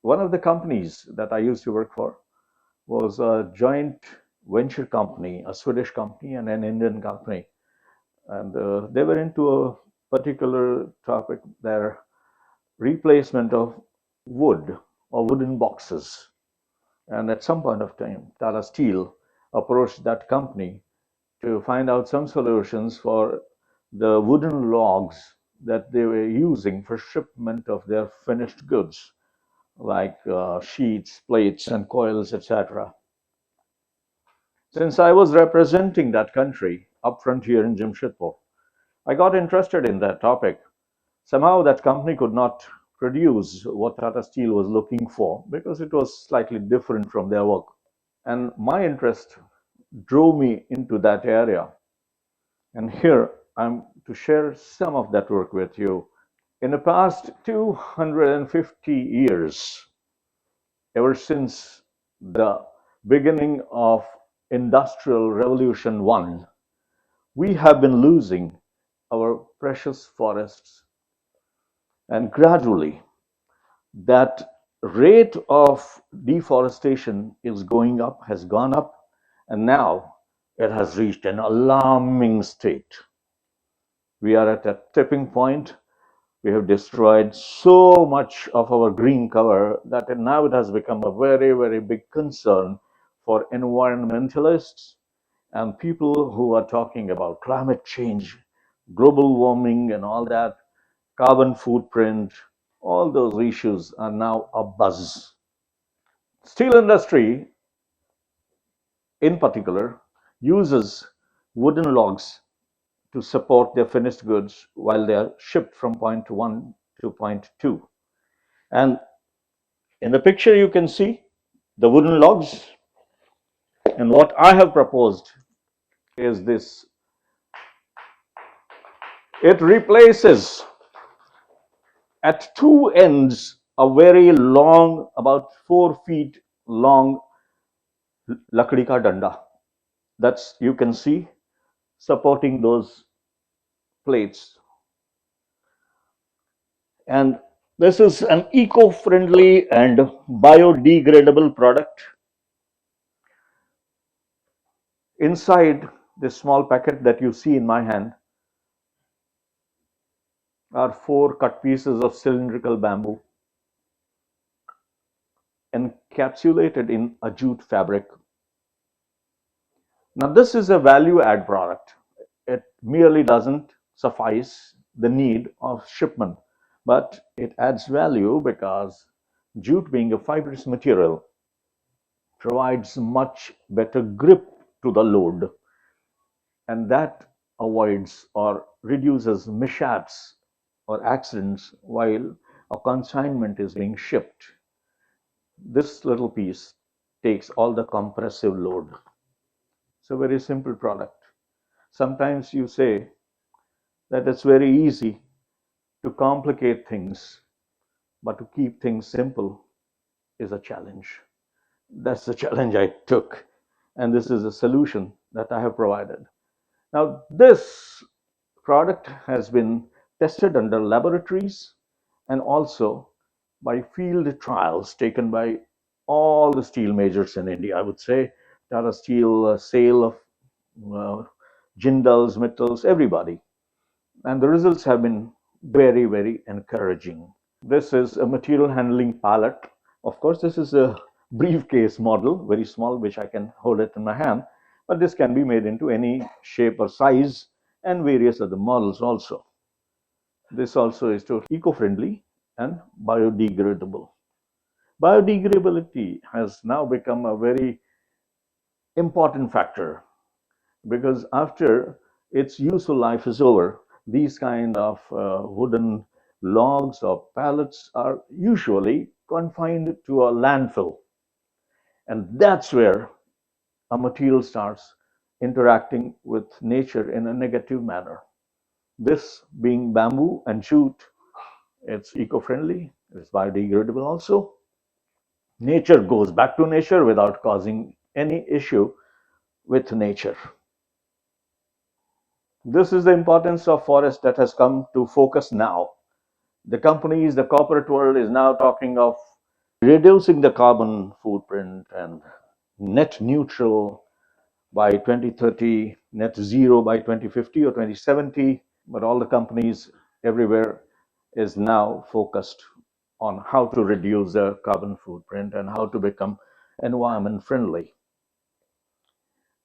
One of the companies that I used to work for was a joint venture company, a Swedish company and an Indian company. And they were into a particular topic, their replacement of wood or wooden boxes. And at some point of time, Tata Steel approached that company to find out some solutions for the wooden logs that they were using for shipment of their finished goods, like sheets, plates, and coils, etc. Since I was representing that country up front here in Jamshedpur, I got interested in that topic. Somehow that company could not produce what Tata Steel was looking for because it was slightly different from their work. And my interest drove me into that area. And here I'm to share some of that work with you. In the past 250 years, ever since the beginning of Industrial Revolution 1, we have been losing our precious forests. And gradually, that rate of deforestation is going up, has gone up, and now it has reached an alarming state. We are at a tipping point. We have destroyed so much of our green cover that now it has become a very, very big concern for environmentalists and people who are talking about climate change, global warming, and all that, carbon footprint. All those issues are now a buzz. Steel industry, in particular, uses wooden logs to support their finished goods while they are shipped from point 1 to point 2. And in the picture, you can see the wooden logs. And what I have proposed is this. It replaces at two ends a very long, about 4 feet long lakdi ka danda. That's, you can see, supporting those plates. And this is an eco-friendly and biodegradable product. Inside this small packet that you see in my hand are 4 cut pieces of cylindrical bamboo encapsulated in a jute fabric. Now, this is a value add product. It merely doesn't suffice the need of shipment, but it adds value because jute, being a fibrous material, provides much better grip to the load, and that avoids or reduces mishaps or accidents while a consignment is being shipped. This little piece takes all the compressive load. It's a very simple product. Sometimes you say that it's very easy to complicate things, but to keep things simple is a challenge. That's the challenge I took, and this is a solution that I have provided. Now, this product has been tested under laboratories and also by field trials taken by all the steel majors in India. I would say Tata Steel, SAIL, Jindals, Mittals, everybody. And the results have been very, very encouraging. This is a material handling pallet. Of course, this is a briefcase model, very small, which I can hold it in my hand, but this can be made into any shape or size and various other models also. This also is totally eco-friendly and biodegradable. Biodegradability has now become a very important factor because after its useful life is over, these kind of wooden logs or pallets are usually confined to a landfill. And that's where a material starts interacting with nature in a negative manner. This being bamboo and jute, it's eco-friendly, it's biodegradable also. Nature goes back to nature without causing any issue with nature. This is the importance of forest that has come to focus now. The companies, the corporate world is now talking of reducing the carbon footprint and net neutral by 2030, net zero by 2050 or 2070. But all the companies everywhere is now focused on how to reduce their carbon footprint and how to become environment friendly.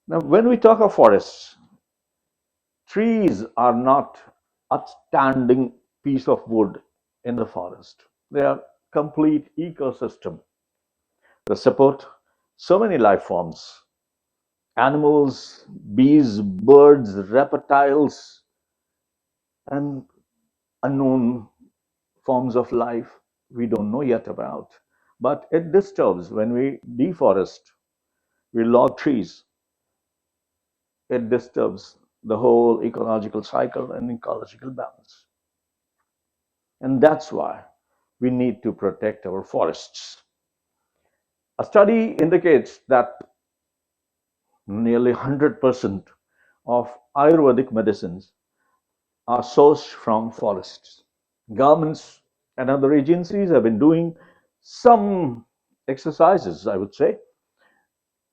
Now, when we talk of forests, trees are not a standing piece of wood in the forest. They are complete ecosystem. They support so many life forms, animals, bees, birds, reptiles, and unknown forms of life we don't know yet about. But it disturbs when we deforest, we log trees, it disturbs the whole ecological cycle and ecological balance. And that's why we need to protect our forests. A study indicates that nearly 100% of Ayurvedic medicines are sourced from forests. Governments and other agencies have been doing some exercises, I would say,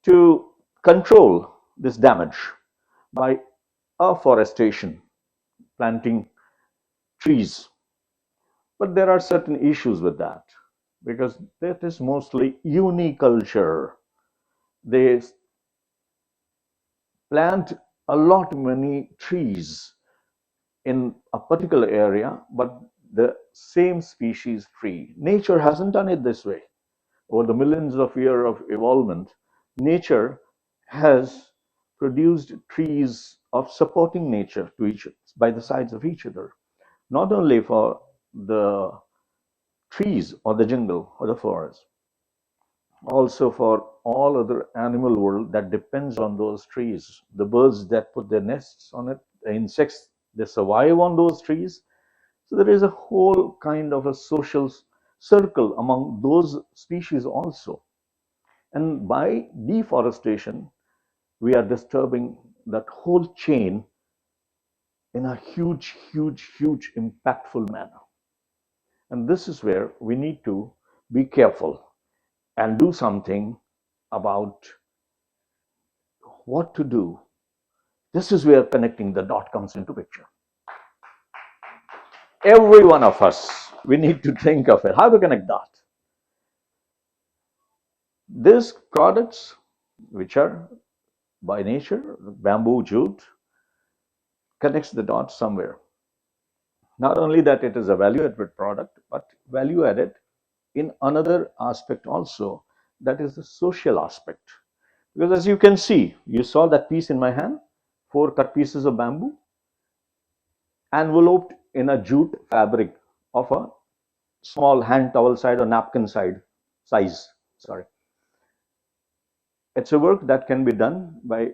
to control this damage by afforestation, planting trees. But there are certain issues with that because that is mostly uniculture. They plant a lot many trees in a particular area, but the same species tree. Nature hasn't done it this way. Over the millions of years of evolvement, nature has produced trees of supporting nature to each by the sides of each other, not only for the trees or the jungle or the forest, also for all other animal world that depends on those trees. The birds that put their nests on it, the insects, they survive on those trees. So there is a whole kind of a social circle among those species also. And by deforestation, we are disturbing that whole chain in a huge, huge, huge impactful manner. And this is where we need to be careful and do something about what to do. This is where connecting the dot comes into picture. Every one of us, we need to think of it. How to connect that? These products, which are by nature, bamboo, jute, connects the dots somewhere. Not only that it is a value added product, but value added in another aspect also, that is the social aspect. Because as you can see, you saw that piece in my hand, 4 cut pieces of bamboo, enveloped in a jute fabric of a small hand towel side or napkin side size. Sorry. It's a work that can be done by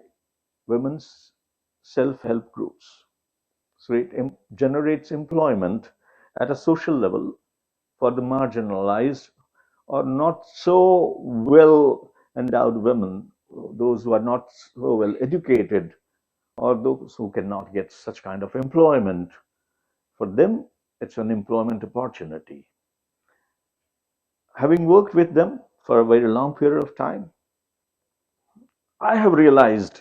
women's self-help groups. So it generates employment at a social level for the marginalized or not so well endowed women, those who are not so well educated, or those who cannot get such kind of employment. For them, it's an employment opportunity. Having worked with them for a very long period of time, I have realized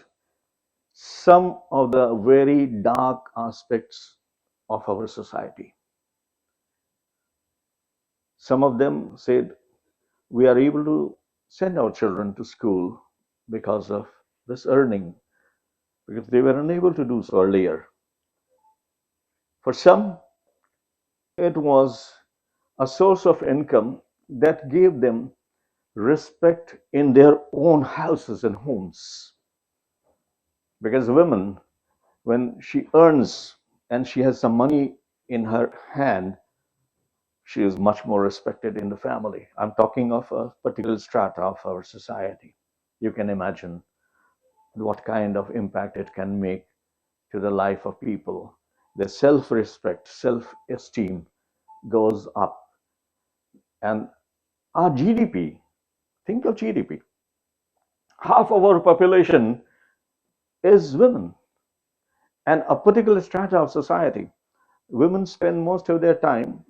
some of the very dark aspects of our society. Some of them said, we are able to send our children to school because of this earning, because they were unable to do so earlier. For some, it was a source of income that gave them respect in their own houses and homes. Because women, when she earns and she has some money in her hand, she is much more respected in the family. I'm talking of a particular strata of our society. You can imagine what kind of impact it can make to the life of people. Their self respect, self esteem goes up. And our GDP Think of GDP. Half of our population is women, and a particular strata of society. Women spend most of their time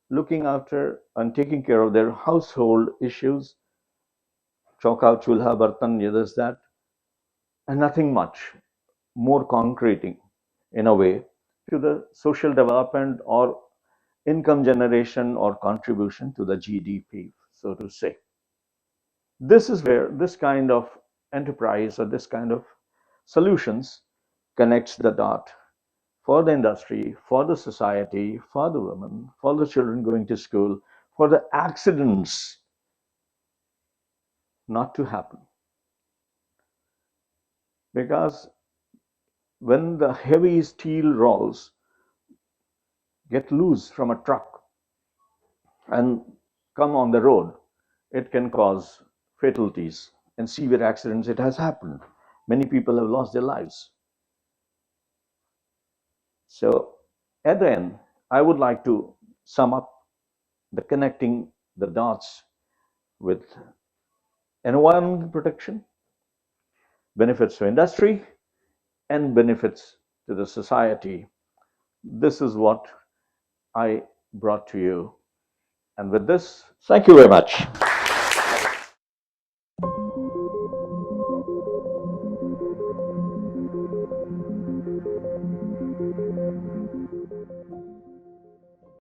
looking after and taking care of their household issues, chauka, chulha, bartan, this, that, and nothing much more concreting in a way to the social development or income generation or contribution to the GDP, so to say. This is where this kind of enterprise or this kind of solutions connects the dot for the industry, for the society, for the women, for the children going to school, for the accidents not to happen. Because when the heavy steel rolls get loose from a truck and come on the road, it can cause fatalities and severe accidents. It has happened. Many people have lost their lives. So at the end, I would like to sum up the connecting the dots with environmental protection, benefits to industry, and benefits to the society. This is what I brought to you. And with this, thank you very much.